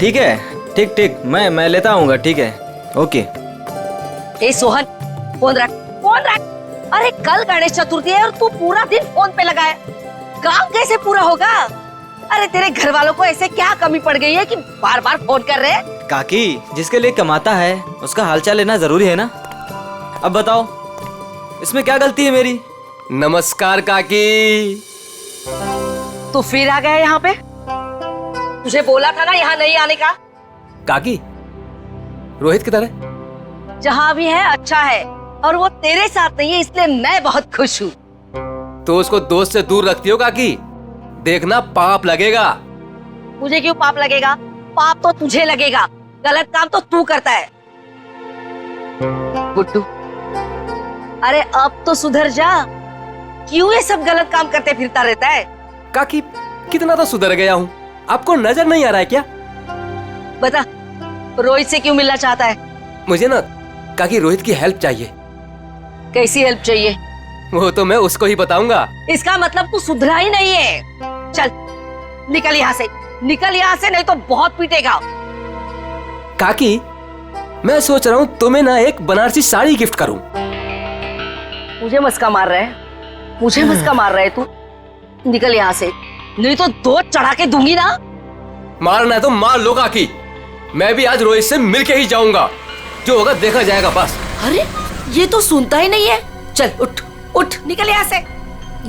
ठीक है, ठीक ठीक, मैं लेता आऊंगा, ठीक है, ओके। ए सोहन, फोन रख, फोन रख। अरे कल गणेश चतुर्थी है और तू पूरा दिन फोन पे लगा है, काम कैसे पूरा होगा? अरे तेरे घर वालों को ऐसे क्या कमी पड़ गई है कि बार बार फोन कर रहे हैं? काकी, जिसके लिए कमाता है उसका हालचाल लेना जरूरी है ना। अब बताओ, इसमें क्या गलती है मेरी? नमस्कार काकी। तू फिर आ गया यहाँ पे? तुझे बोला था ना यहाँ नहीं आने का। काकी, रोहित किधर है? जहाँ भी है अच्छा है, और वो तेरे साथ नहीं है, इसलिए मैं बहुत खुश हूँ। तो उसको दोस्त से दूर रखती हो काकी, देखना पाप लगेगा। मुझे क्यों पाप लगेगा? पाप तो तुझे लगेगा, गलत काम तो तू करता है। गुड्डू, अरे अब तो सुधर जा, क्यों ये सब गलत काम करते फिरता रहता है? काकी, कितना तो सुधर गया हूँ, आपको नजर नहीं आ रहा है क्या? बता, रोहित से क्यों मिलना चाहता है? मुझे ना काकी रोहित की हेल्प चाहिए। कैसी हेल्प चाहिए? वो तो मैं उसको ही बताऊंगा। इसका मतलब तू सुधरा ही नहीं है। चल निकल यहाँ से, निकल यहाँ से, नहीं तो बहुत पीटेगा। काकी, मैं सोच रहा हूँ तुम्हें ना एक बनारसी साड़ी गिफ्ट करूँ। मुझे मस्का मार रहा है, मुझे मस्का मार रहा है तू? निकल यहाँ से, नहीं तो दो चढ़ा के दूंगी ना। मारना है तो मार लो काकी, मैं भी आज रोहित से मिलके ही जाऊंगा, जो होगा देखा जाएगा बस। अरे ये तो सुनता ही नहीं है। चल उठ उठ, निकल यहाँ से।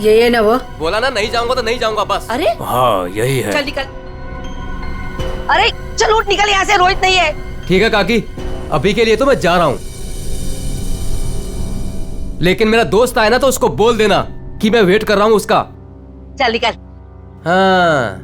ये ना वो बोला ना नहीं जाऊंगा तो नहीं जाऊंगा बस। अरे हाँ यही है। चल निकल, अरे चल उठ, निकल यहाँ से, रोहित नहीं है। ठीक है काकी, अभी के लिए तो मैं जा रहा हूँ, लेकिन मेरा दोस्त आए ना तो उसको बोल देना कि मैं वेट कर रहा हूँ उसका। चल निकल। हाँ।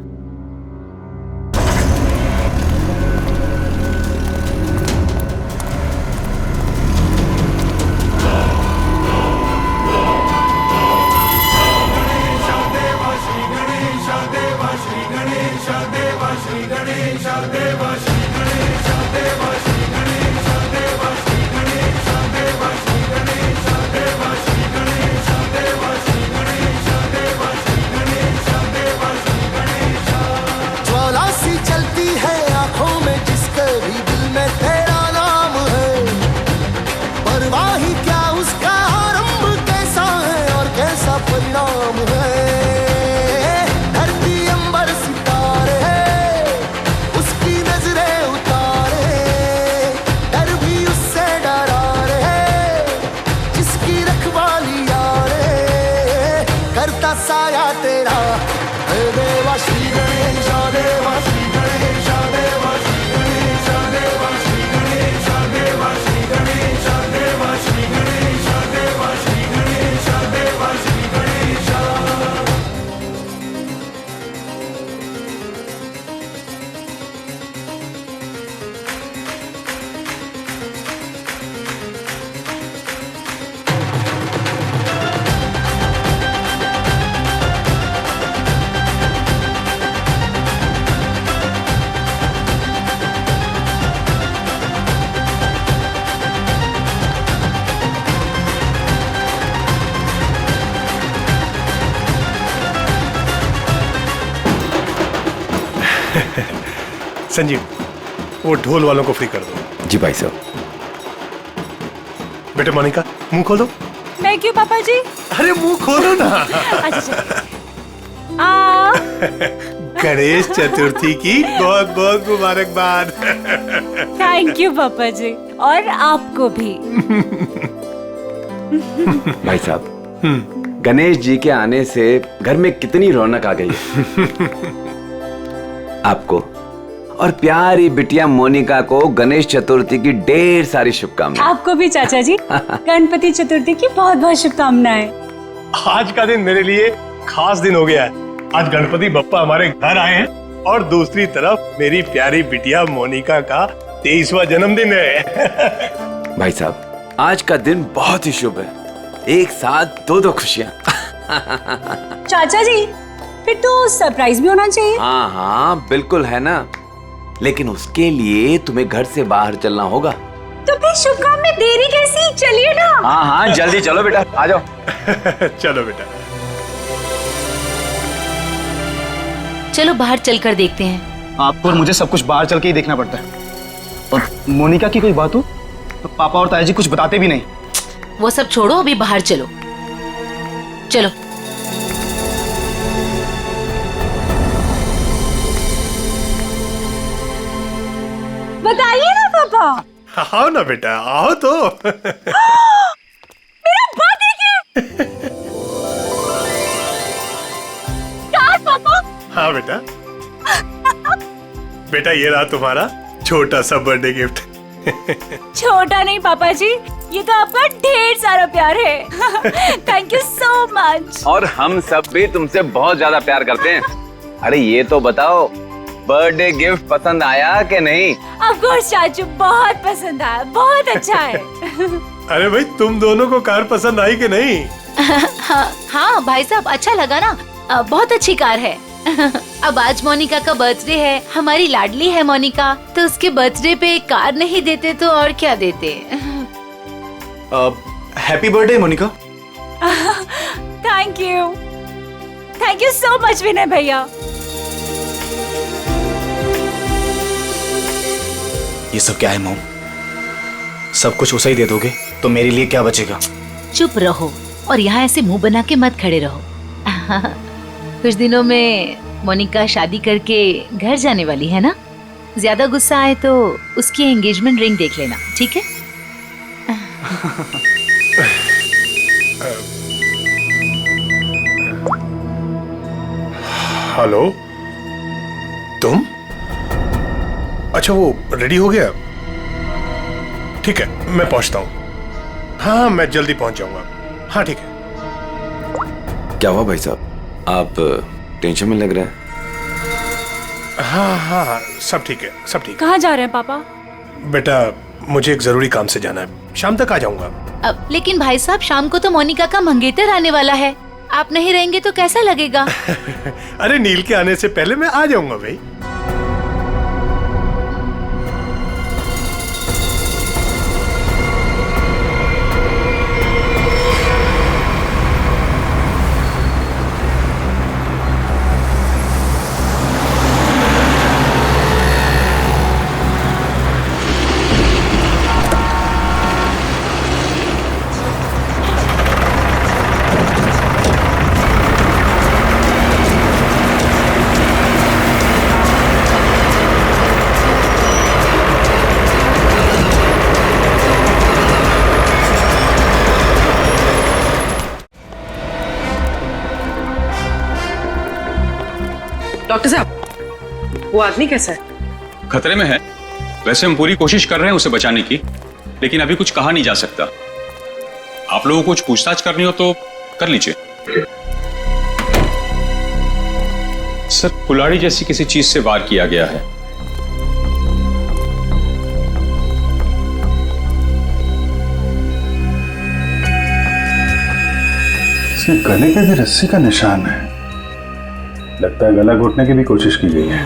संजीव, वो ढोल वालों को फ्री कर दो। जी भाई साहब। बेटे मोनिका, मुंह खोलो। मैं क्यों पापा जी? अरे मुंह खोलो ना। अच्छा। गणेश चतुर्थी की बहुत बहुत मुबारकबाद। थैंक यू पापा जी, और आपको भी। भाई साहब, गणेश जी के आने से घर में कितनी रौनक आ गई है। आपको और प्यारी बिटिया मोनिका को गणेश चतुर्थी की ढेर सारी शुभकामनाएं। आपको भी चाचा जी गणपति चतुर्थी की बहुत बहुत शुभकामनाएं। आज का दिन मेरे लिए खास दिन हो गया है। आज गणपति बप्पा हमारे घर आए हैं और दूसरी तरफ मेरी प्यारी बिटिया मोनिका का 23वां जन्मदिन है। भाई साहब, आज का दिन बहुत ही शुभ है, एक साथ दो दो खुशियाँ। चाचा जी, फिर तो सरप्राइज भी होना चाहिए। हाँ हाँ बिल्कुल है ना, लेकिन उसके लिए तुम्हें घर से बाहर चलना होगा। तो फिर शुभ काम में देरी कैसी? चलिए ना। हाँ हाँ जल्दी चलो बेटा, आ जाओ। चलो बेटा। चलो बाहर चलकर देखते हैं। आपको और मुझे सब कुछ बाहर चल के ही देखना पड़ता है। और मोनिका की कोई बात हो तो पापा और ताया जी कुछ बताते भी नहीं। वो सब छोड़ो, अभी बाहर चलो। चलो। बताइए ना पापा। आओ ना बेटा, आओ तो। मेरा बर्थडे गिफ्ट। पापा। हाँ बेटा। बेटा ये रहा तुम्हारा छोटा सा बर्थडे गिफ्ट। छोटा नहीं पापा जी, ये तो आपका ढेर सारा प्यार है। Thank you so much. और हम सब भी तुमसे बहुत ज्यादा प्यार करते हैं। अरे ये तो बताओ, बर्थडे गिफ्ट पसंद आया कि नहीं? ऑफ कोर्स चाचू, बहुत पसंद आया, बहुत अच्छा है। अरे भाई तुम दोनों को कार पसंद आई कि नहीं? हाँ भाई साहब, अच्छा लगा ना, बहुत अच्छी कार है। अब आज मोनिका का बर्थडे है, हमारी लाडली है मोनिका, तो उसके बर्थडे पे कार नहीं देते तो और क्या देते। Happy birthday Monika. Thank you so much Vinay भैया। ये सब क्या है मॉम? सब कुछ उसे ही दे दोगे तो मेरे लिए क्या बचेगा? चुप रहो और यहाँ ऐसे मुंह बना के मत खड़े रहो। कुछ दिनों में मोनिका शादी करके घर जाने वाली है ना, ज्यादा गुस्सा आए तो उसकी एंगेजमेंट रिंग देख लेना, ठीक है? हेलो, तुम? अच्छा वो रेडी हो गया? ठीक है, मैं पहुंचता हूँ। हाँ मैं जल्दी पहुंच जाऊंगा। हाँ ठीक है। क्या हुआ भाई साहब, आप टेंशन में लग रहे हैं? हाँ हाँ हाँ, सब ठीक है, सब ठीक है। कहाँ जा रहे हैं पापा? बेटा मुझे एक जरूरी काम से जाना है, शाम तक आ जाऊंगा। लेकिन भाई साहब, शाम को तो मोनिका का मंगेतर आने वाला है, आप नहीं रहेंगे तो कैसा लगेगा? अरे नील के आने से पहले मैं आ जाऊंगा भाई। डॉक्टर साहब, वो आदमी कैसा है? खतरे में है। वैसे हम पूरी कोशिश कर रहे हैं उसे बचाने की, लेकिन अभी कुछ कहा नहीं जा सकता। आप लोगों को कुछ पूछताछ करनी हो तो कर लीजिए। सर, कुल्हाड़ी जैसी किसी चीज से वार किया गया है। इसके गले पे भी रस्सी का निशान है। लगता है गला घोटने की भी कोशिश की गई है।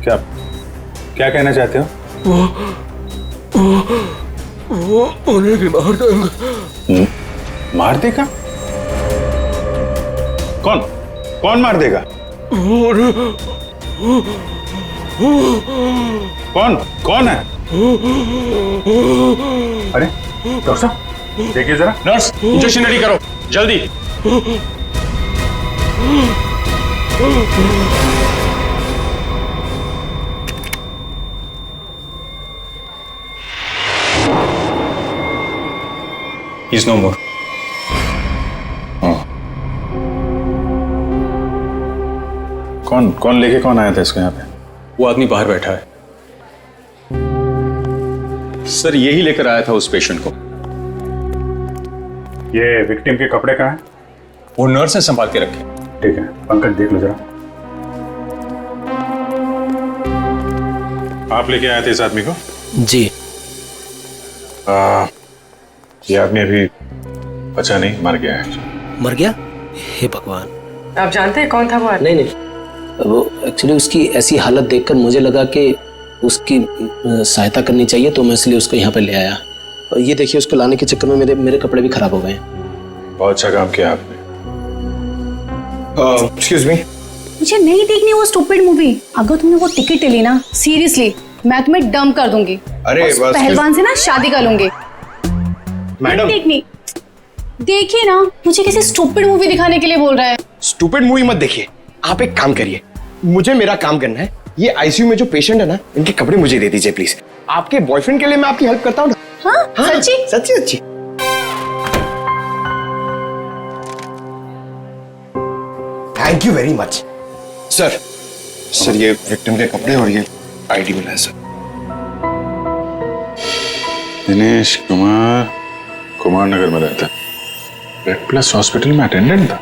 क्या क्या कहना चाहते हो? वो उन्हें भी मार देगा। मार देगा? कौन कौन मार देगा? कौन कौन है? अरे डॉक्टर साहब देखिए जरा। नर्स, इंजेक्शन रेडी करो जल्दी। He's no more. कौन लेके कौन आया था इसको यहाँ पे? वो आदमी बाहर बैठा है सर, यही लेकर आया था उस पेशेंट को। ये विक्टिम के कपड़े कहाँ हैं? वो नर्स ने संभाल के रखे। ठीक है, पंकज देख लो जरा। आप लेके आए थे इस आदमी को? जी। ये आदमी अभी बचा नहीं, मर गया है। मर गया? हे भगवान। आप जानते हैं कौन था वो आदमी? नहीं, वो एक्चुअली उसकी ऐसी हालत देखकर मुझे लगा कि उसकी सहायता करनी चाहिए, तो मैं इसलिए उसको यहाँ पे ले आया। और ये देखिए उसको लाने के चक्कर में मेरे कपड़े भी खराब हो गए। बहुत अच्छा काम किया आपने। एक्सक्यूज मी, मुझे नहीं देखनी वो स्टूपिड मूवी। अगर तुमने वो टिकट ले ली ना, सीरियसली मैं तुम्हें डंप कर दूंगी। अरे उस पहलवान से ना शादी कर लूंगी। मैडम देखनी, देखिए ना, मुझे किसी स्टूपिड मूवी दिखाने के लिए बोल रहा है। स्टूपिड मूवी मत देखिए, आप एक काम करिए, मुझे मेरा काम करना है। ये आईसीयू में जो पेशेंट है ना, इनके कपड़े मुझे दे दीजिए प्लीज। आपके बॉयफ्रेंड के लिए मैं आपकी हेल्प करता हूँ ना। हाँ, सच्ची सच्ची सच्ची। Thank you very much sir. Sir ये विक्टिम के कपड़े और ये आईडी मिला है सर। दिनेश कुमार कुमार नगर में रहता है, रेड प्लस हॉस्पिटल में अटेंडेंट था।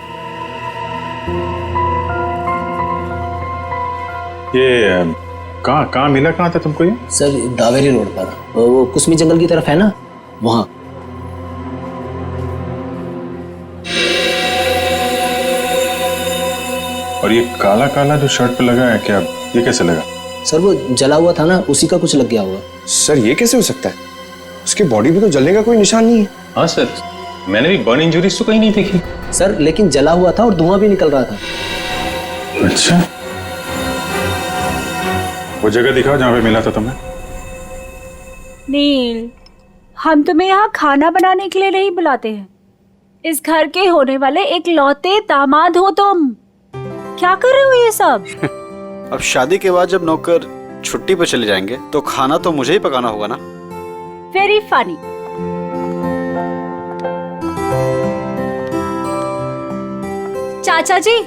ये कहाँ मिला, कहाँ था तुमको ये? सर दावेरी रोड पर, वो कुसमी जंगल की तरफ है ना, वहां। और ये काला काला जो शर्ट पे लगा है, क्या ये कैसे लगा? सर वो जला हुआ था ना, उसी का कुछ लग गया होगा। सर ये कैसे हो सकता है? उसकी बॉडी पे तो जलने का कोई निशान नहीं है। हाँ सर, मैंने भी बर्न इंजरीज तो कहीं नहीं देखी। सर लेकिन जला हुआ था और धुआं भी निकल रहा था। अच्छा, वो जगह दिखाओ जहाँ पे मिला था तुम्हें। नील, हम तुम्हें यहाँ खाना बनाने के लिए नहीं बुलाते हैं। इस घर के होने वाले एक लौते दामाद हो तुम। क्या कर रहे हो ये सब? अब शादी के बाद जब नौकर छुट्टी पर चले जाएंगे तो खाना तो मुझे ही पकाना होगा ना। Very funny. चाचा जी,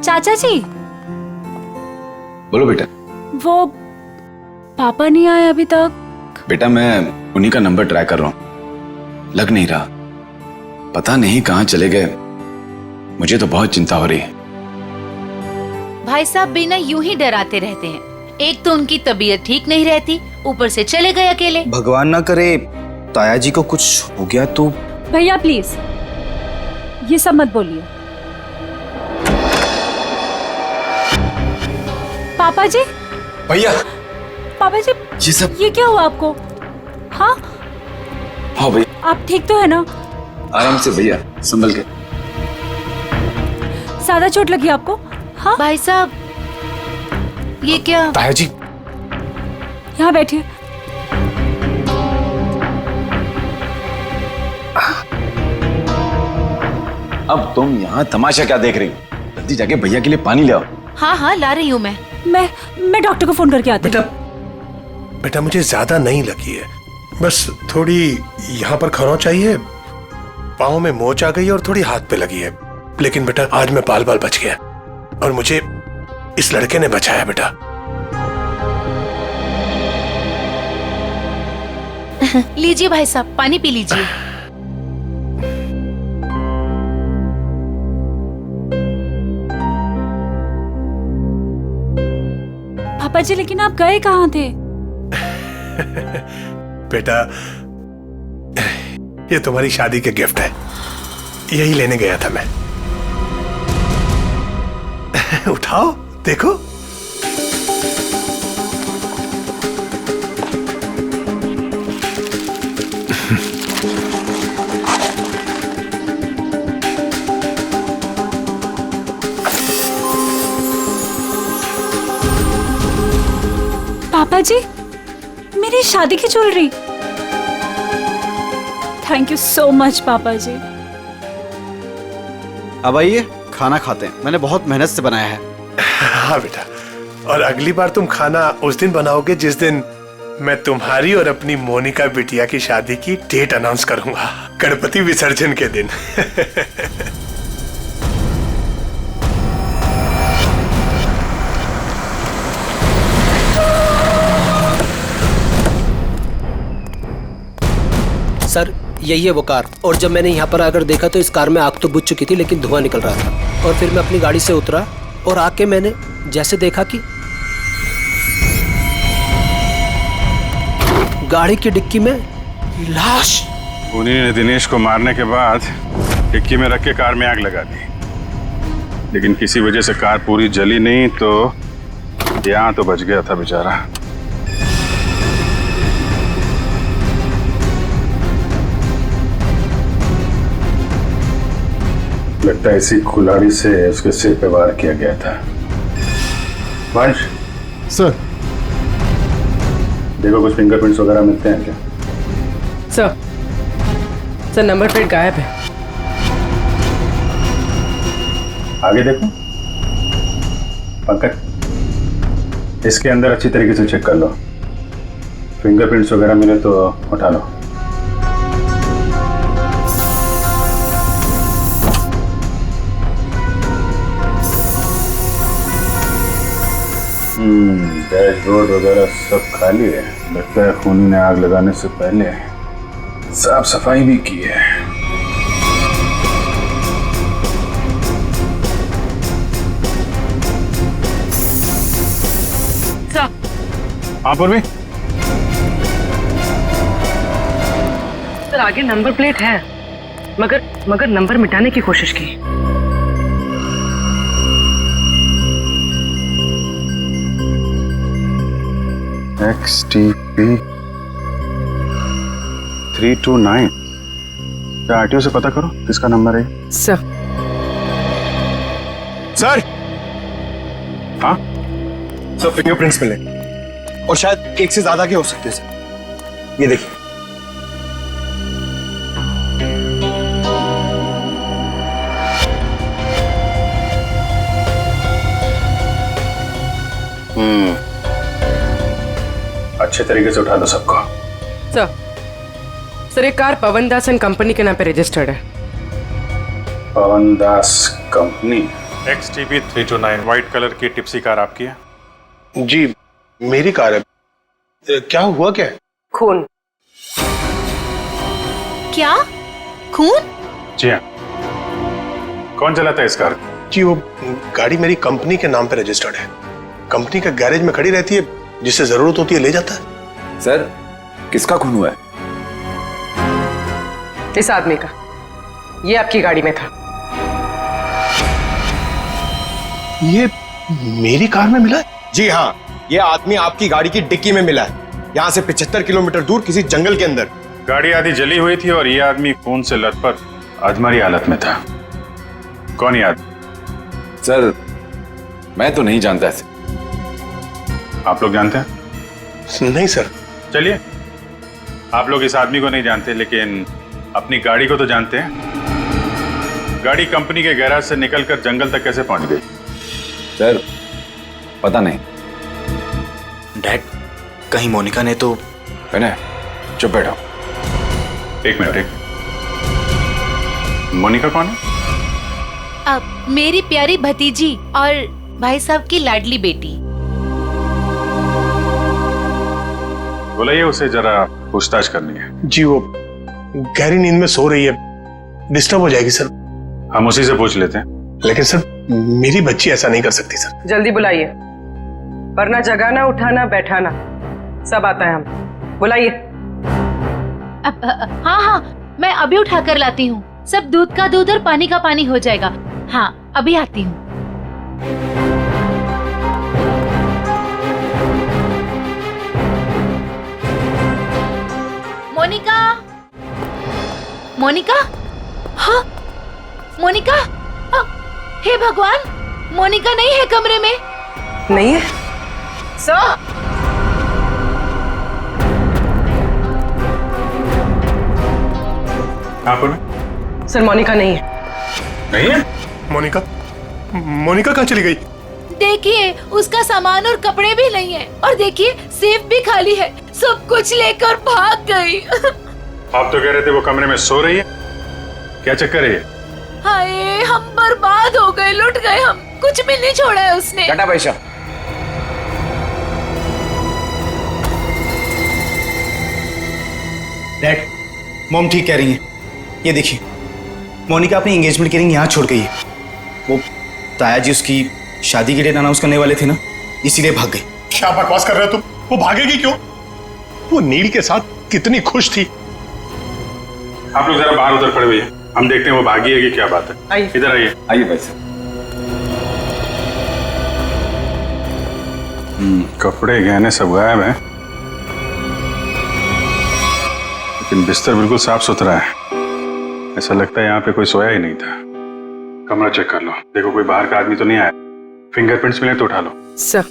चाचा जी। बोलो बेटा। वो पापा नहीं आए अभी तक। बेटा मैं उन्हीं का नंबर ट्राई कर रहा हूं, लग नहीं रहा, पता नहीं कहां चले गए। मुझे तो बहुत चिंता हो रही है। भाई साहब बिना यूं ही डराते रहते हैं। एक तो उनकी तबीयत ठीक नहीं रहती, ऊपर से चले गए अकेले। भगवान ना करे ताया जी को कुछ हो गया तो। भैया प्लीज ये सब मत बोलिए। पापा जी। भैया। पापा जी ये सब ये क्या हुआ आपको? हाँ हाँ भैया। आप ठीक तो है ना? आराम से भैया, संभल के। ज्यादा चोट लगी आपको? हाँ भाई साहब ये क्या? ताया जी यहाँ बैठिए। अब तुम यहाँ तमाशा क्या देख रही हो? जल्दी जाके भैया के लिए पानी ले आओ। हाँ हाँ ला रही हूँ मैं डॉक्टर को फोन करके आती हूँ। बेटा मुझे ज्यादा नहीं लगी है, बस थोड़ी यहाँ पर खरोंच चाहिए, पाँव में मोच आ गई है और थोड़ी हाथ पे लगी है। लेकिन बेटा आज मैं बाल बच गया और मुझे इस लड़के ने बचाया बेटा। लीजिए भाई साहब, पानी पी लीजिए। पापा जी लेकिन आप गए कहाँ थे? बेटा ये तुम्हारी शादी के गिफ्ट है, यही लेने गया था मैं। उठाओ देखो। पापा जी मेरी शादी की jewellery. Thank you so much पापा जी। अब आइए खाना खाते हैं, मैंने बहुत मेहनत से बनाया है। हाँ बेटा, और अगली बार तुम खाना उस दिन बनाओगे जिस दिन मैं तुम्हारी और अपनी मोनिका बिटिया की शादी की डेट अनाउंस करूंगा, गणपति विसर्जन के दिन। सर यही है वो कार, और जब मैंने यहाँ पर आकर देखा तो इस कार में आग तो बुझ चुकी थी लेकिन धुआं निकल रहा था। और फिर मैं अपनी गाड़ी से उतरा और आके मैंने जैसे देखा कि गाड़ी की डिक्की में लाश। उन्हीं ने दिनेश को मारने के बाद डिक्की में रख के कार में आग लगा दी, लेकिन किसी वजह से कार पूरी जली नहीं, तो यहाँ तो बच गया था बेचारा। लगता है इसी कुल्हाड़ी से उसके सिर पे वार किया गया था। वंश सर, देखो कुछ फिंगरप्रिंट्स वगैरह मिलते हैं क्या? सर नंबर प्लेट गायब है। आगे देखो पंकज, इसके अंदर अच्छी तरीके से चेक कर लो, फिंगरप्रिंट्स वगैरह मिले तो उठा लो। डैशबोर्ड वगैरह सब खाली है। लगता है खूनी ने आग लगाने से पहले साफ सफाई भी की है। हाँ पूर्वी, सर आगे नंबर प्लेट है, मगर नंबर मिटाने की कोशिश की। XTP 329। क्या आरटीओ से पता करो किसका नंबर है? सर हाँ सर फिंगरप्रिंट्स मिले और शायद एक से ज्यादा के हो सकते हैं सर। ये देखिए। अच्छे तरीके से उठा दो सबको। सर एक car Pawan Das and company के नाम पे रजिस्टर्ड है। पवन दास कंपनी। XTP 329 व्हाइट कलर की टिप्सी कार आपकी है? जी मेरी कार है। क्या हुआ क्या? खून। क्या खून? जी हाँ। कौन चलाता है इस कार? जी वो गाड़ी मेरी कंपनी के नाम पे रजिस्टर्ड है। कंपनी का गैरेज में खड़ी रहती है, जिससे जरूरत होती है ले जाता है। सर किसका खून हुआ है? इस आदमी का। ये आपकी गाड़ी में था। ये मेरी कार में मिला है? जी हाँ, ये आदमी आपकी गाड़ी की डिक्की में मिला है, यहाँ से 75 किलोमीटर दूर किसी जंगल के अंदर। गाड़ी आधी जली हुई थी और ये आदमी खून से लथपथ अधमरी हालत में था। कौन ये आदमी? सर मैं तो नहीं जानता इसे। आप लोग जानते हैं? नहीं सर। चलिए, आप लोग इस आदमी को नहीं जानते लेकिन अपनी गाड़ी को तो जानते हैं। गाड़ी कंपनी के गैराज से निकलकर जंगल तक कैसे पहुंच गई? सर पता नहीं। डैड, कहीं मोनिका ने तो। विनय चुप बैठो। एक मिनट। मोनिका कौन है? अब मेरी प्यारी भतीजी और भाई साहब की लाडली बेटी। बुलाइए उसे, जरा पूछताछ करनी है। जी वो गहरी नींद में सो रही है, डिस्टर्ब हो जाएगी सर। हम उसी से पूछ लेते हैं। लेकिन सर मेरी बच्ची ऐसा नहीं कर सकती सर। जल्दी बुलाइए, वरना जगाना उठाना बैठाना सब आता है हम। बुलाइए। हाँ हाँ मैं अभी उठा कर लाती हूँ। सब दूध का दूध और पानी का पानी हो जाएगा। हाँ अभी आती हूँ। मोनिका, मोनिका, हाँ मोनिका, हे भगवान, मोनिका नहीं है कमरे में। नहीं है सर। आप सर मोनिका नहीं है। नहीं है? मोनिका कहाँ चली गई? देखिए उसका सामान और कपड़े भी नहीं है, और देखिए सेफ भी खाली है। सब कुछ लेकर भाग गई। आप तो कह रहे थे वो कमरे में सो रही है। क्या चक्कर है ये? हाय हम बर्बाद हो गए, लुट गए हम। कुछ भी नहीं छोड़ा है उसने। टाटा पैसा। डैड, मॉम ठीक कह रही हैं। ये देखिए, मोनिका अपनी एंगेजमेंट की रिंग यहाँ छोड़ गई है। वो ताया जी उसकी शादी की डेट अनाउंस करने वाले थे ना, इसीलिए भाग गई। क्या बकवास कर रहे हो तुम? वो भागेगी क्यों? वो नील के साथ कितनी खुश थी। आप लोग जरा बाहर उधर खड़े हुए हैं, हम देखते हैं वो भागी है कि क्या बात है। इधर आइए। आइए भाई साहब। कपड़े गहने सब गायब हैं, लेकिन बिस्तर बिल्कुल साफ सुथरा है। ऐसा लगता है यहाँ पे कोई सोया ही नहीं था। कमरा चेक कर लो, देखो कोई बाहर का आदमी तो नहीं आया। फिंगरप्रिंट्स मिले तो उठा लो। सर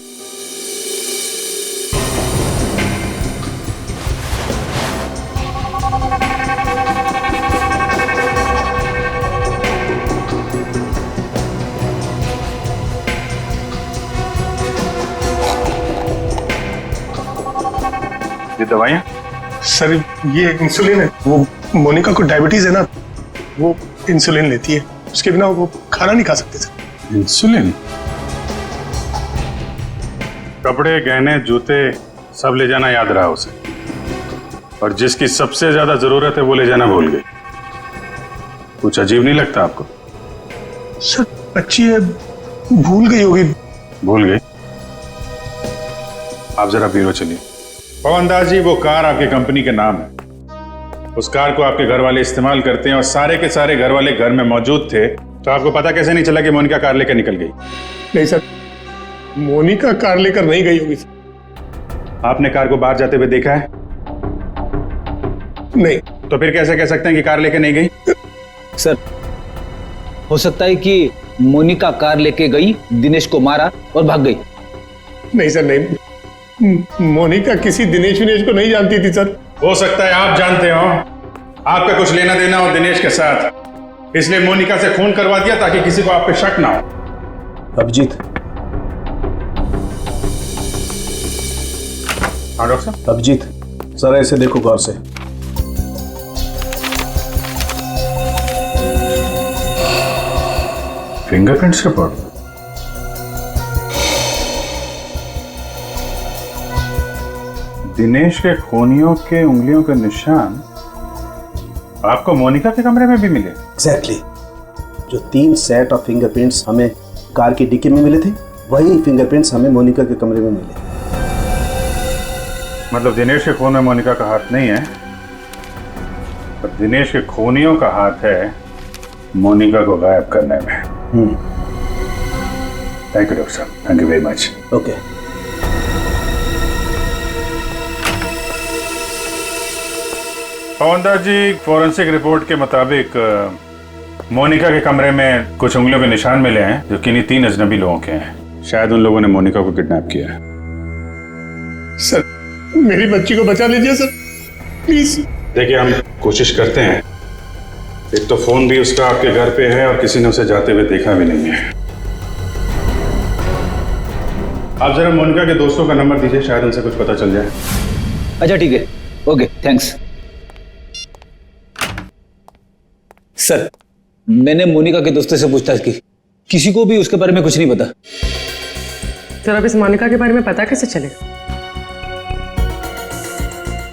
ये दवाइयाँ? सर ये इंसुलिन है, वो मोनिका को डायबिटीज है ना, वो इंसुलिन लेती है, उसके बिना वो खाना नहीं खा सकते सर। इंसुलिन? कपड़े, गहने, जूते सब ले जाना याद रहा उसे, और जिसकी सबसे ज्यादा जरूरत है वो ले जाना भूल गई। कुछ अजीब नहीं लगता आपको? सर बच्ची है, भूल गई होगी। भूल गई? आप जरा ब्यूरो चलिए। पवन दास जी, वो कार आपके कंपनी के नाम है, उस कार को आपके घर वाले इस्तेमाल करते हैं और सारे के सारे घर वाले घर में मौजूद थे, तो आपको पता कैसे नहीं चला कि मोनिका कार लेकर निकल गई? नहीं सर, मोनिका कार लेकर नहीं गई होगी सर। आपने कार को बाहर जाते हुए देखा है? नहीं। तो फिर कैसे कह सकते हैं कि कार लेके नहीं गई? सर हो सकता है कि मोनिका कार लेके गई, दिनेश को मारा और भाग गई। नहीं सर नहीं, मोनिका किसी दिनेश विनेश को नहीं जानती थी सर। हो सकता है आप जानते हो, आपका कुछ लेना देना हो दिनेश के साथ, इसलिए मोनिका से खून करवा दिया ताकि किसी को आप पे शक ना हो। अभिजीत। हाँ डॉक्टर साहब। अभिजीत जरा ऐसे देखो गौर से। Fingerprints report? दिनेश के खूनियों के उंगलियों के निशान आपको मोनिका के कमरे में भी मिले? एग्जैक्टली। जो 3 सेट ऑफ फिंगरप्रिंट्स हमें कार की डिक्की में मिले थे, वही फिंगरप्रिंट्स हमें मोनिका के कमरे में मिले। मतलब दिनेश के खून में मोनिका का हाथ नहीं है, पर दिनेश के खूनियों का हाथ है मोनिका को गायब करने में। थैंक यू डॉक्टर साहब, thank you very much. Okay. Pawan Das ji, forensic report के मुताबिक मोनिका के कमरे में कुछ उंगलियों के निशान मिले हैं जो किन्हीं 3 अजनबी लोगों के हैं। शायद उन लोगों ने मोनिका को किडनैप किया है। सर मेरी बच्ची को बचा लीजिए सर, प्लीज। देखिए हम कोशिश करते हैं, एक तो फोन भी उसका आपके घर पे है और किसी ने उसे जाते हुए देखा भी नहीं है। आप जरा मोनिका के दोस्तों का नंबर दीजिए, शायद उनसे कुछ पता चल जाए। अच्छा ठीक है, ओके थैंक्स। सर मैंने मोनिका के दोस्तों से पूछताछ की, किसी को भी उसके बारे में कुछ नहीं पता। सर अब इस मोनिका के बारे में पता कैसे चलेगा?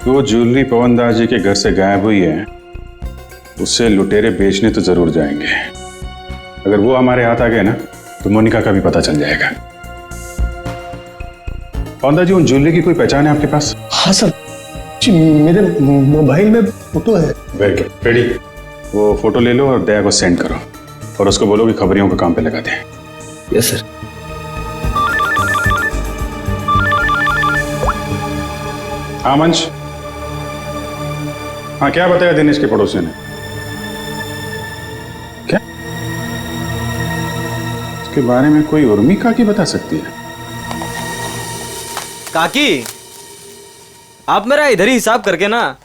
वो ज्वेलरी पवन दास जी के घर से गायब हुई है, उससे लुटेरे बेचने तो जरूर जाएंगे। अगर वो हमारे हाथ आ गए ना तो मोनिका का भी पता चल जाएगा। पवन दास जी, उन ज्वेलरी की कोई पहचान है आपके पास? हाँ सर, मेरे मोबाइल में फोटो है। Very good, ready. वो फोटो ले लो और दया को सेंड करो और उसको बोलो कि खबरियों को काम पे लगा दें। Yes sir. हाँ मंच, हाँ क्या बताया दिनेश के पड़ोसी ने? क्या उसके बारे में कोई उर्मी काकी बता सकती है? काकी, आप मेरा इधर ही हिसाब करके ना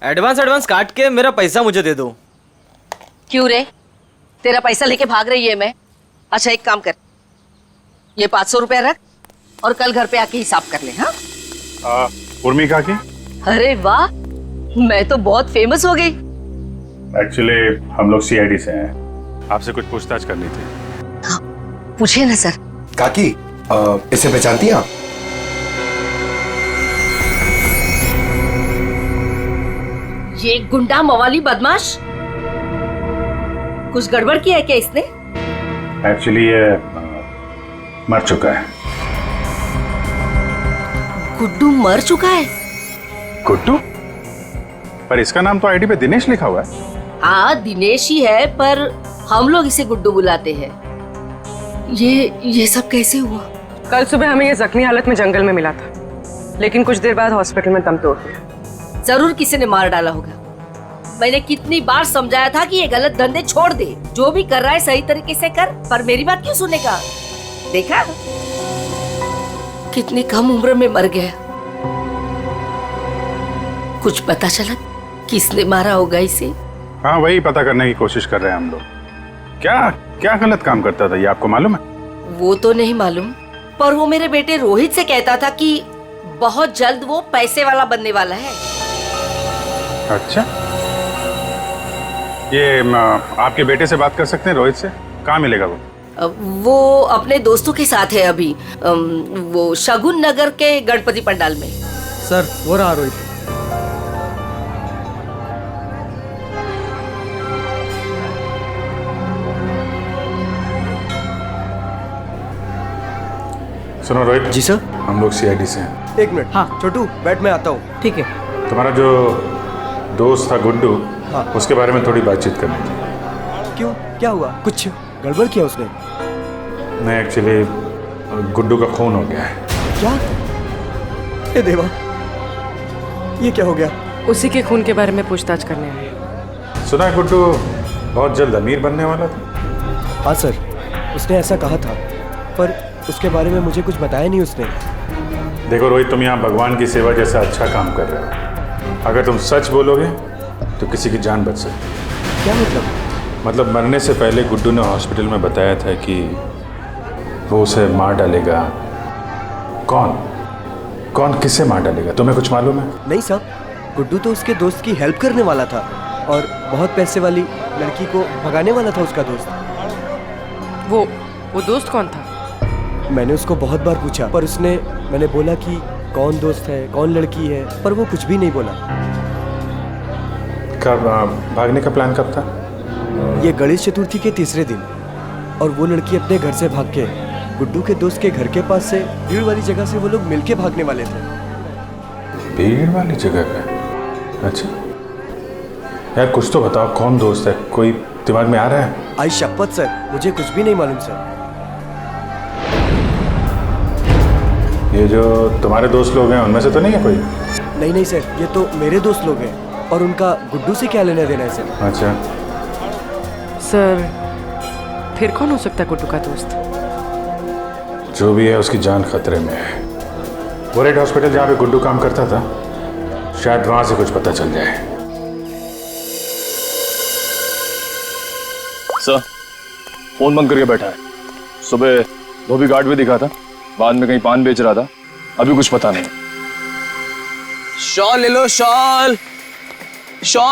एडवांस काट के मेरा पैसा मुझे दे दो। क्यों रे, तेरा पैसा लेके भाग रही है मैं? अच्छा एक काम कर, ये 500 रुपया रख और कल घर पे आके हिसाब कर ले। हाँ उर्मी काकी? अरे वाह, मैं तो बहुत फेमस हो गई। एक्चुअली हम लोग सीआईडी से हैं, आपसे कुछ पूछताछ करनी थी। पूछे ना सर। काकी इसे पहचानती हैं आप? ये गुंडा मवाली बदमाश, कुछ गड़बड़ किया है क्या इसने? एक्चुअली ये मर चुका है। गुड्डू मर चुका है? गुड्डू? पर इसका नाम तो आईडी पे दिनेश लिखा हुआ है। हाँ दिनेश ही है, पर हम लोग इसे गुड्डू बुलाते हैं। ये सब कैसे हुआ? कल सुबह हमें ये जख्मी हालत में जंगल में मिला था, लेकिन कुछ देर बाद हॉस्पिटल में दम तोड़ दिया। जरूर किसी ने मार डाला होगा। मैंने कितनी बार समझाया था कि ये गलत धंधे छोड़ दे, जो भी कर रहा है सही तरीके से कर, पर मेरी बात क्यों सुनेगा? देखा कितनी कम उम्र में मर गया। कुछ पता चला किसने मारा होगा इसे? हाँ, वही पता करने की कोशिश कर रहे हैं हम लोग। क्या क्या गलत काम करता था ये आपको मालूम है? वो तो नहीं मालूम, पर वो मेरे बेटे रोहित से कहता था कि बहुत जल्द वो पैसे वाला बनने वाला है। अच्छा, ये आपके बेटे से बात कर सकते हैं रोहित से? कहाँ मिलेगा वो? वो अपने दोस्तों के साथ है अभी, वो शगुन नगर के गणपति पंडाल में। सर वो रहा रोहित। सुनो रोहित। जी सर। हम लोग सीआईडी से हैं। एक मिनट। हाँ छोटू बैठ, मैं आता हूँ। ठीक है। तुम्हारा जो दोस्त था गुड्डू, हाँ। उसके बारे में थोड़ी बातचीत करनी थी। क्यों, क्या हुआ? कुछ गड़बड़ किया उसने? नहीं, एक्चुअली गुड्डू का खून हो गया है। क्या? ए देवा, ये क्या हो गया? उसी के खून के बारे में पूछताछ करने आए। सुना है गुड्डू बहुत जल्द अमीर बनने वाला था। हाँ सर, उसने ऐसा कहा था, पर उसके बारे में मुझे कुछ बताया नहीं उसने। देखो रोहित, तुम यहाँ भगवान की सेवा जैसा अच्छा काम कर रहे हो। अगर तुम सच बोलोगे तो किसी की जान बच सकती है। क्या मतलब? मतलब मरने से पहले गुड्डू ने हॉस्पिटल में बताया था कि वो उसे मार डालेगा। कौन किसे मार डालेगा? तुम्हें कुछ मालूम है? नहीं साहब, गुड्डू तो उसके दोस्त की हेल्प करने वाला था और बहुत पैसे वाली लड़की को भगाने वाला था उसका दोस्त। वो दोस्त कौन था? मैंने उसको बहुत बार पूछा, पर मैंने बोला कि कौन दोस्त है, कौन लड़की है, पर वो कुछ भी नहीं बोला। कब भागने का प्लान कब था? ये गणेश चतुर्थी के तीसरे दिन, और वो लड़की अपने घर से भाग के गुड्डू के दोस्त के घर के पास से भीड़ वाली जगह से वो लोग मिलके भागने वाले थे। भीड़ वाली जगह पे? अच्छा यार, कुछ तो बताओ, कौन दोस्त है? कोई दिमाग में आ रहा है? आई शपथ सर, मुझे कुछ भी नहीं मालूम सर। ये जो तुम्हारे दोस्त लोग हैं उनमें से तो नहीं है कोई? नहीं सर, ये तो मेरे दोस्त लोग हैं, और उनका गुड्डू से क्या लेना देना है सर? अच्छा सर, फिर कौन हो सकता है गुड्डू का दोस्त? जो भी है उसकी जान खतरे में है। वो रेड हॉस्पिटल जहाँ पे गुड्डू काम करता था, शायद वहां से कुछ पता चल जाए। सर, फोन बंद करके बैठा है। सुबह धोबी घाट भी दिखा था, बाद में कहीं पान बेच रहा था, अभी कुछ पता नहीं। शॉल ले लो, शॉल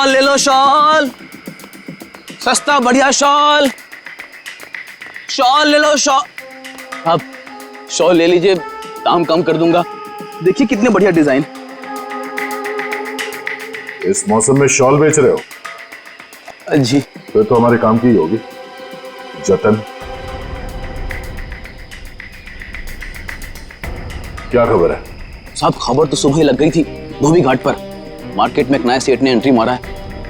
ले लो, शॉल सस्ता बढ़िया शॉल ले लो, शॉल। आप शॉल ले लीजिए, दाम कम कर दूंगा। देखिए कितने बढ़िया डिजाइन। इस मौसम में शॉल बेच रहे हो? जी। फिर तो हमारे काम की ही होगी। जतन, क्या खबर है? साहब, खबर तो सुबह ही लग गई थी धोबी घाट पर। मार्केट में एक नए सेठ ने एंट्री मारा है।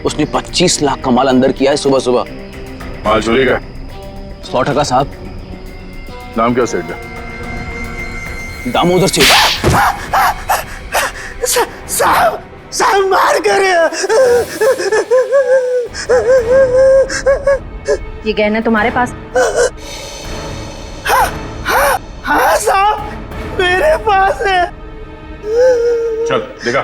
उसने 25 लाख का माल अंदर किया है सुबह सुबह। माल चोरी का? 100% साहब। नाम क्या सेठ का? दामोदर सेठ। साहब मार कर। ये गहने तुम्हारे पास? हाँ साहब, मेरे पास है। चल देखा।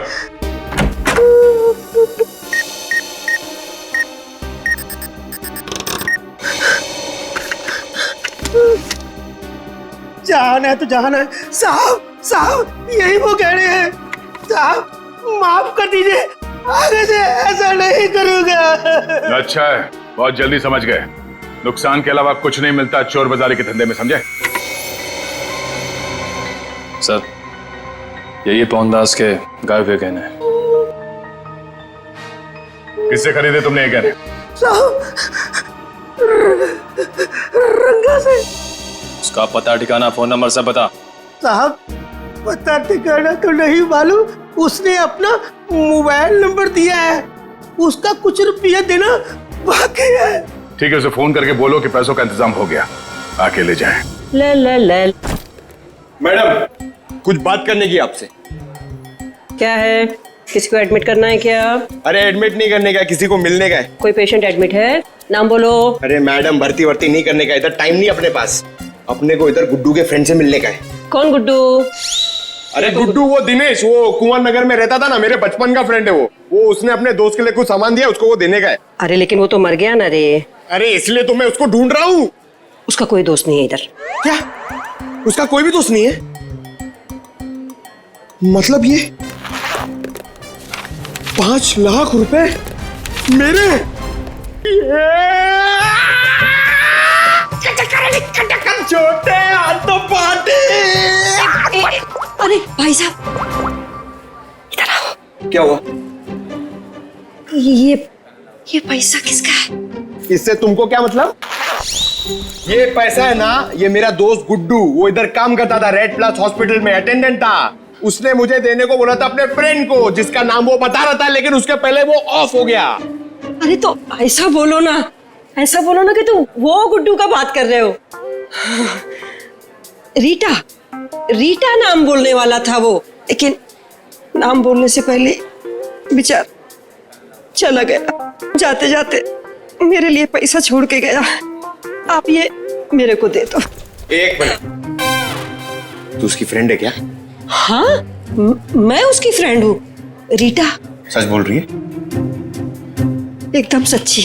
जान है तो जान है साहब, यही वो गहने हैं। साहब माफ कर दीजिए, आगे से ऐसा नहीं करूंगा। अच्छा है, बहुत जल्दी समझ गए। नुकसान के अलावा कुछ नहीं मिलता चोर बाजारी के धंधे में, समझे? सर, यही पवनदास के गायब हुए गहने हैं। किससे खरीदे तुमने ये गहने? साहब, रंगा से। उसका पता ठिकाना, फोन नंबर सब बता। साहब, पता ठिकाना तो नहीं मालूम, उसने अपना मोबाइल नंबर दिया है। उसका कुछ रुपया देना बाकी है। ठीक है, उसे फोन करके बोलो कि पैसों का इंतजाम हो गया, आके ले जाए। मैडम, कुछ बात करने की आपसे। क्या है? किसी को एडमिट करना है क्या? अरे एडमिट नहीं करने का, किसी को मिलने का है। कोई पेशेंट एडमिट है? नाम बोलो। अरे मैडम, भर्ती नहीं करने का, इधर टाइम नहीं अपने पास। अपने को इधर गुड्डू के फ्रेंड से मिलने का है। कौन गुड्डू? अरे गुड्डू वो दिनेश, वो कुंवर नगर में रहता था ना, मेरे बचपन का फ्रेंड है वो उसने अपने दोस्त के लिए कुछ सामान दिया, उसको वो देने का है। अरे लेकिन वो तो मर गया ना रे। अरे इसलिए तो मैं उसको ढूंढ रहा हूँ। उसका कोई दोस्त नहीं है इधर। क्या? उसका कोई भी दोस्त नहीं है? मतलब ये 5 लाख रुपए मेरे? छोटे हाथ तो पाटे। अरे भाई साहब, इधर आओ। क्या हुआ? ये पैसा किसका है? इससे तुमको क्या मतलब? ये पैसा है ना, ये मेरा दोस्त गुड्डू, वो इधर काम करता था, रेड प्लस हॉस्पिटल में अटेंडेंट था। उसने मुझे देने को बोला था अपने फ्रेंड को, जिसका नाम वो बता रहा था, लेकिन उसके पहले वो ऑफ हो गया। अरे तो ऐसा बोलो ना, ऐसा बोलो ना कि तुम वो गुड्डू का बात कर रहे हो। रीटा नाम बोलने वाला था वो, लेकिन नाम बोलने से पहले बेचारा चला गया। जाते जाते मेरे लिए पैसा छोड़ के गया। आप ये मेरे को दे दो। एक मिनट, तू उसकी फ्रेंड है क्या? हाँ, मैं उसकी फ्रेंड हूँ। रीटा सच बोल रही है? एकदम सच्ची।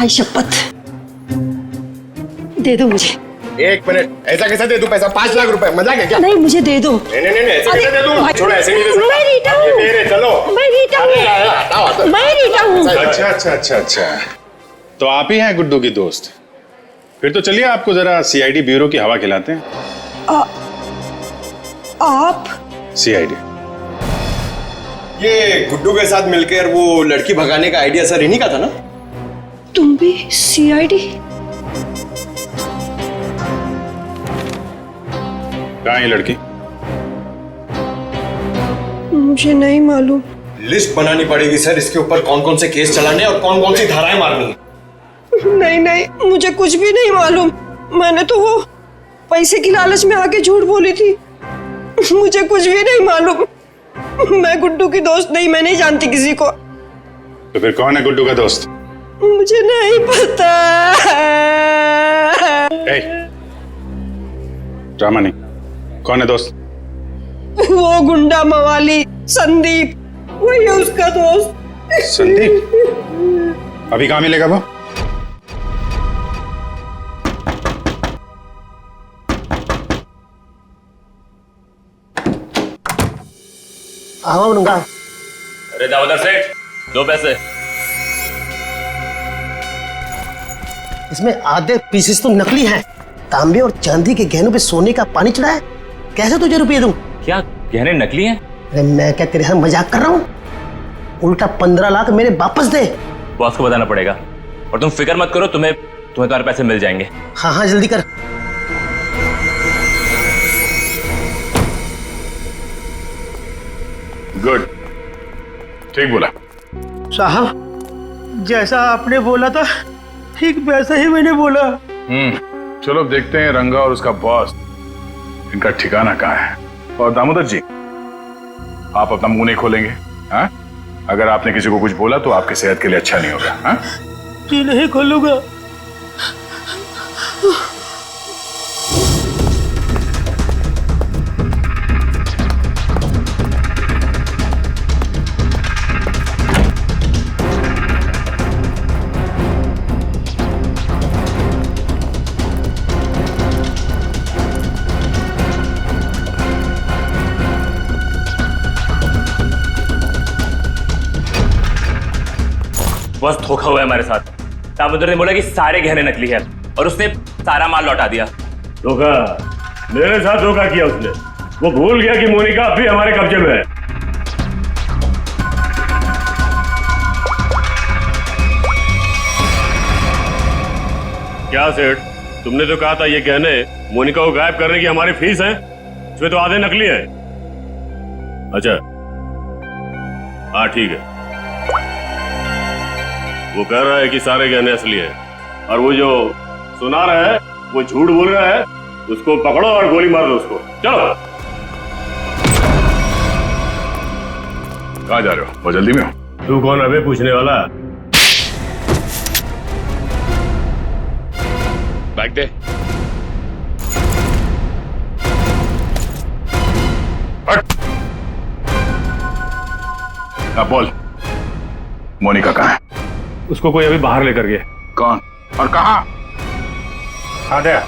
आई शपथ, दे दो मुझे। एक मिनट, ऐसा कैसे दे दूं पैसा? 5 लाख रुपए, मजाक है क्या? नहीं, मुझे दे दो। नहीं, ऐसे कैसे दे दूं? छोड़ो, ऐसे नहीं दे सकता। मैं रीटा हूँ। मेरे चलो। मैं रीटा हूँ। मैं रीटा हूँ। अच्छा। तो आप ही हैं गुड्डू की दोस्त? फिर तो चलिए आपको जरा सीआईडी ब्यूरो की हवा खिलाते हैं। आप? सीआईडी। ये गुड्डू के साथ मिलकर वो लड़की भगाने का आइडिया सर इन्हीं का था ना? तुम भी सीआईडी? कहाँ है ये लड़की? मुझे नहीं मालूम। लिस्ट बनानी पड़ेगी सर, इसके ऊपर कौन कौन से केस चलाने और कौन कौन सी धाराएं मारनी है। नहीं, मुझे कुछ भी नहीं मालूम। मैंने तो वो पैसे की लालच में आके झूठ बोली थी। मुझे कुछ भी नहीं मालूम। मैं गुड्डू की दोस्त नहीं, मैं नहीं जानती किसी को। तो फिर कौन है गुड्डू का दोस्त? मुझे नहीं पता। ड्रामा नहीं, कौन है दोस्त? वो गुंडा मवाली संदीप, वही है उसका दोस्त। संदीप? अभी कहाँ मिलेगा वो? आऊंगा। अरे दामोदर सेठ, 2 पैसे। इसमें आधे पीसेस तो नकली हैं। तांबे और चांदी के गहनों पे सोने का पानी चढ़ा है। कैसे तुझे रुपये दूं? क्या गहने नकली हैं? अरे मैं क्या तेरे साथ मजाक कर रहा हूँ? उल्टा 15 लाख मेरे वापस दे। बॉस को बताना पड़ेगा। और तुम फिक्र मत करो, तुम्हें तुम्हारे पैसे मिल जाएंगे। हाँ जल्दी कर। गुड, ठीक बोला साहब। जैसा आपने बोला था ठीक वैसा ही मैंने बोला। चलो अब देखते हैं रंगा और उसका बॉस, इनका ठिकाना कहाँ है। और दामोदर जी, आप अपना मुंह नहीं खोलेंगे? हाँ, अगर आपने किसी को कुछ बोला तो आपकी सेहत के लिए अच्छा नहीं होगा। हाँ जी नहीं खोलूंगा। बस धोखा हुआ है हमारे साथ। दामोदर ने बोला कि सारे गहने नकली है और उसने सारा माल लौटा दिया। धोखा? मेरे साथ धोखा किया उसने। वो भूल गया कि मोनिका अब भी हमारे कब्जे में है। क्या सेठ, तुमने तो कहा था ये गहने मोनिका को गायब करने की हमारी फीस है, इसमें तो आधे नकली है। अच्छा हाँ ठीक है। वो कह रहा है कि सारे गहने असली हैं और वो जो सुना रहा है वो झूठ बोल रहा है। उसको पकड़ो और गोली मार दो उसको। चलो। कहाँ जा रहे हो? बहुत जल्दी में हो? तू कौन अबे पूछने वाला? बैग दे। हट। अब बोल, मोनिका कहाँ है? उसको कोई अभी बाहर लेकर गया। कौन और कहाँ? हाँ दया,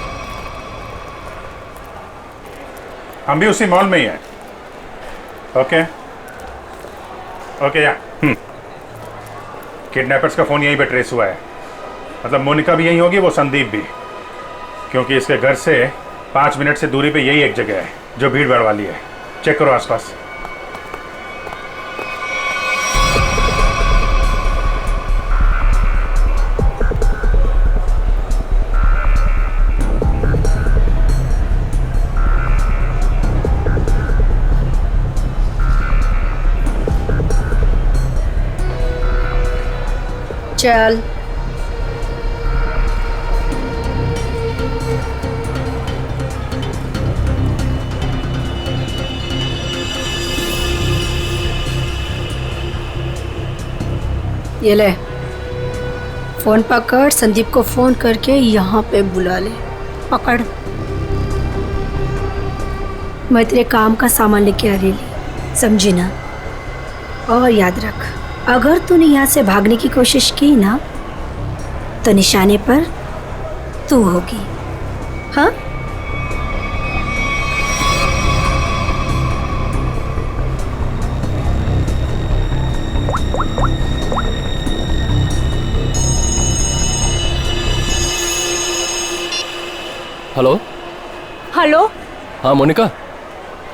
हम भी उसी मॉल में ही हैं। ओके ओके या किडनैपर्स का फोन यहीं पे ट्रेस हुआ है। मतलब मोनिका भी यहीं होगी, वो संदीप भी, क्योंकि इसके घर से 5 मिनट से दूरी पे यही एक जगह है जो भीड़ भाड़ वाली है। चेक करो आसपास। चल ये ले फोन पकड़, संदीप को फोन करके यहाँ पे बुला ले। पकड़, मैं तेरे काम का सामान लेके आ रही, समझी ना? और याद रख, अगर तूने यहाँ से भागने की कोशिश की ना तो निशाने पर तू होगी। हाँ? हेलो। हेलो। हाँ मोनिका,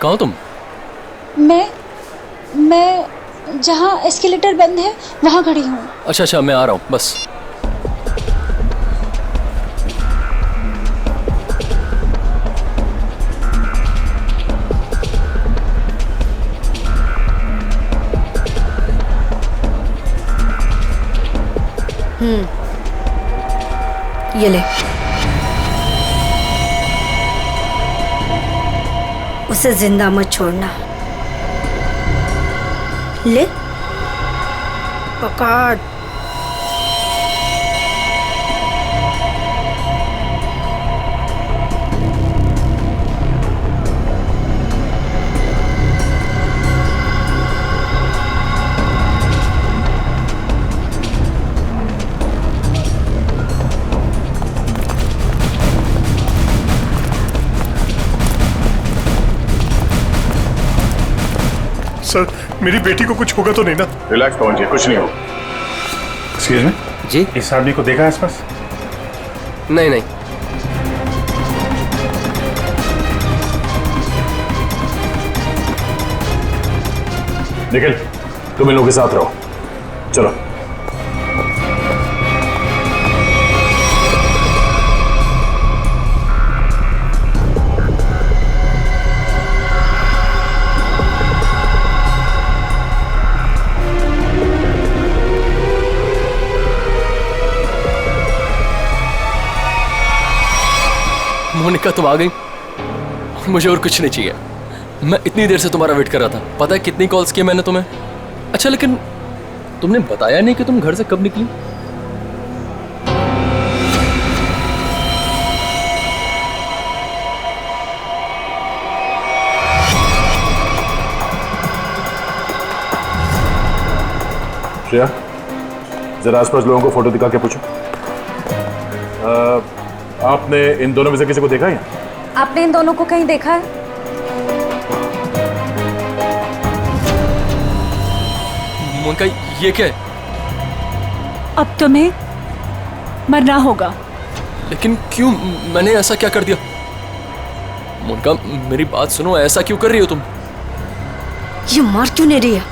कहाँ हो तुम? मैं जहाँ एस्केलेटर बंद है वहाँ खड़ी हूँ। अच्छा अच्छा, मैं आ रहा हूँ बस। ये ले, उसे जिंदा मत छोड़ना। ले पकड़। सर, मेरी बेटी को कुछ होगा तो नहीं ना? रिलैक्स पवन जी, कुछ नहीं हो। एक्सक्यूज मी जी, इस आदमी को देखा आसपास? नहीं नहीं। निखिल, तुम इन लोगों के साथ रहो, चलो। मोनिका तुम आ गई, मुझे और कुछ नहीं चाहिए। मैं इतनी देर से तुम्हारा वेट कर रहा था। पता है कितनी कॉल्स किए मैंने तुम्हें? अच्छा, लेकिन तुमने बताया नहीं कि तुम घर से कब निकली? श्रेया, जरा आसपास लोगों को फोटो दिखा के पूछो। आपने इन दोनों में से किसी को देखा है? आपने इन दोनों को कहीं देखा है? मोनिका, ये क्या है? अब तुम्हें मरना होगा। लेकिन क्यों? मैंने ऐसा क्या कर दिया? मोनिका, मेरी बात सुनो, ऐसा क्यों कर रही हो तुम? ये मार क्यों नहीं रही है?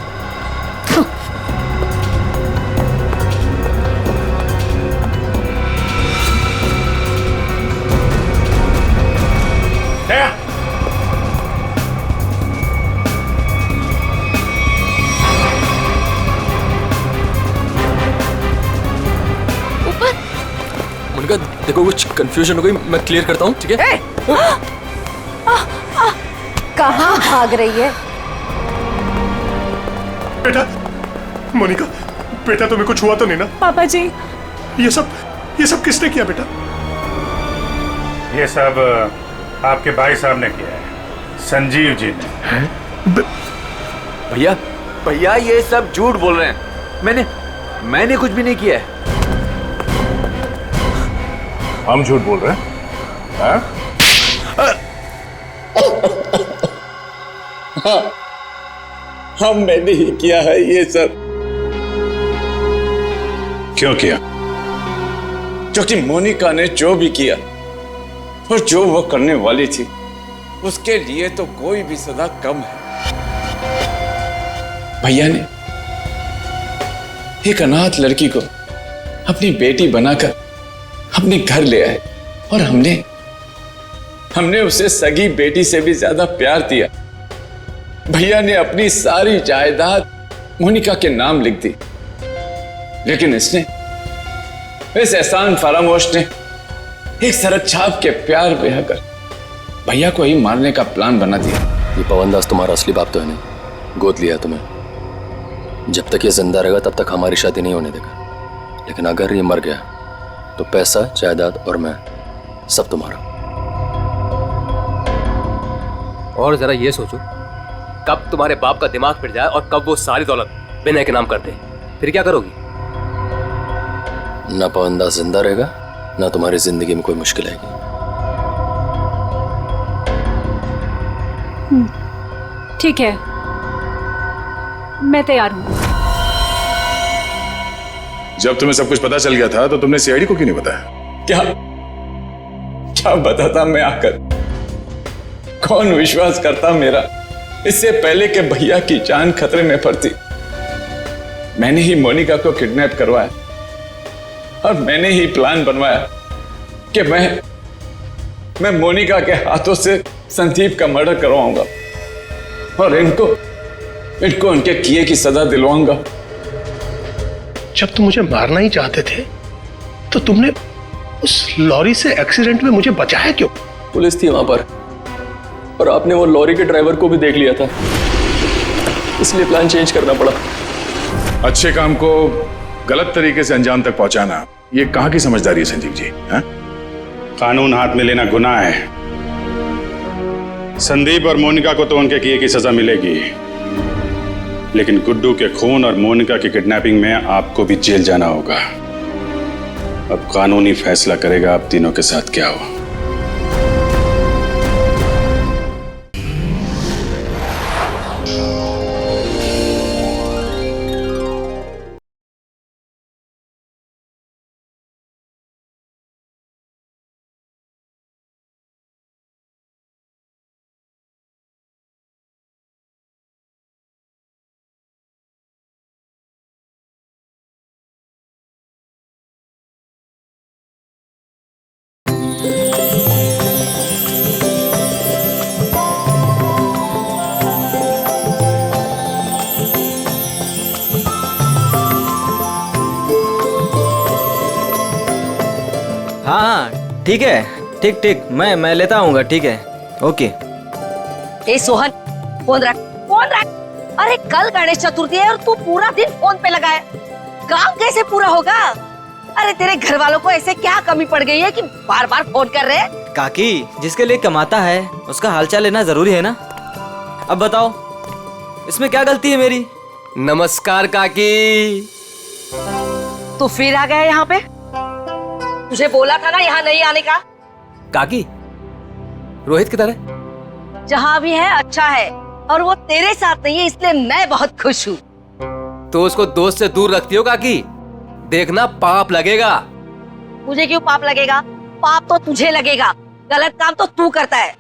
देखो, कुछ कंफ्यूजन हो गई, मैं क्लियर करता हूँ, ठीक है? कहाँ भाग रही है? बेटा, मोनिका, बेटा तुम्हें कुछ हुआ तो नहीं ना? पापा जी, ये सब किसने किया बेटा? ये सब आपके भाई साहब ने किया है, संजीव जी ने। भैया, भैया ये सब झूठ बोल रहे हैं। मैंने कुछ भी नहीं किया है। हम झूठ बोल रहे हैं? हाँ? हाँ, हमने ही किया है ये सब। क्यों किया? क्योंकि मोनिका ने जो भी किया और जो वो करने वाली थी, उसके लिए तो कोई भी सजा कम है। भैया ने एक अनाथ लड़की को अपनी बेटी बनाकर अपने घर ले आए और हमने उसे सगी बेटी से भी ज्यादा प्यार दिया। भैया ने अपनी सारी जायदाद मोनिका के नाम लिख दी, लेकिन इस एहसान फरामोश ने एक सड़क छाप के प्यार ब्याह कर भैया को ही मारने का प्लान बना दिया। ये पवन दास तुम्हारा असली बाप तो है नहीं, गोद लिया तुम्हें। जब तक ये जिंदा रहेगा तब तक हमारी शादी नहीं होने देगा, लेकिन अगर ये मर गया तो पैसा, जायदाद और मैं सब तुम्हारा। और जरा ये सोचो, कब तुम्हारे बाप का दिमाग फिर जाए और कब वो सारी दौलत विनय के नाम कर दे, फिर क्या करोगी? ना पवन दास जिंदा रहेगा, ना तुम्हारी जिंदगी में कोई मुश्किल आएगी। ठीक है, मैं तैयार हूँ। जब तुम्हें सब कुछ पता चल गया था तो तुमने सीआईडी को क्यों नहीं बताया? क्या बताता मैं आकर? कौन विश्वास करता मेरा? इससे पहले कि भैया की जान खतरे में पड़ती, मैंने ही मोनिका को किडनैप करवाया और मैंने ही प्लान बनवाया कि मैं मोनिका के हाथों से संदीप का मर्डर करवाऊंगा और इनको उनके किए की सजा दिलवाऊंगा। जब तुम मुझे मारना ही चाहते थे तो तुमने उस लॉरी से एक्सीडेंट में मुझे बचाया क्यों? पुलिस थी वहां पर और आपने वो लॉरी के ड्राइवर को भी देख लिया था, इसलिए प्लान चेंज करना पड़ा। अच्छे काम को गलत तरीके से अंजाम तक पहुंचाना, ये कहां की समझदारी है संजीव जी? हा? कानून हाथ में लेना गुनाह है। संदीप और मोनिका को तो उनके किए की सजा मिलेगी, लेकिन गुड्डू के खून और मोनिका की किडनैपिंग में आपको भी जेल जाना होगा। अब कानूनी फैसला करेगा आप तीनों के साथ क्या हो। हाँ ठीक है, ठीक ठीक, मैं लेता आऊंगा। ठीक है, ओके। ए सोहन, फोन रख, फोन रख। अरे कल गणेश चतुर्थी है और तू पूरा दिन फोन पे लगा है। काम कैसे पूरा होगा? अरे तेरे घर वालों को ऐसे क्या कमी पड़ गई है कि बार बार फोन कर रहे हैं? काकी, जिसके लिए कमाता है उसका हालचाल लेना जरूरी है ना। अब बताओ, इसमें क्या गलती है मेरी? नमस्कार काकी। तू फिर आ गया यहाँ पे? तुझे बोला था ना यहाँ नहीं आने का। काकी, रोहित किधर है? जहाँ भी है अच्छा है, और वो तेरे साथ नहीं है, इसलिए मैं बहुत खुश हूँ। तो उसको दोस्त से दूर रखती हो काकी, देखना पाप लगेगा। मुझे क्यों पाप लगेगा? पाप तो तुझे लगेगा, गलत काम तो तू करता है।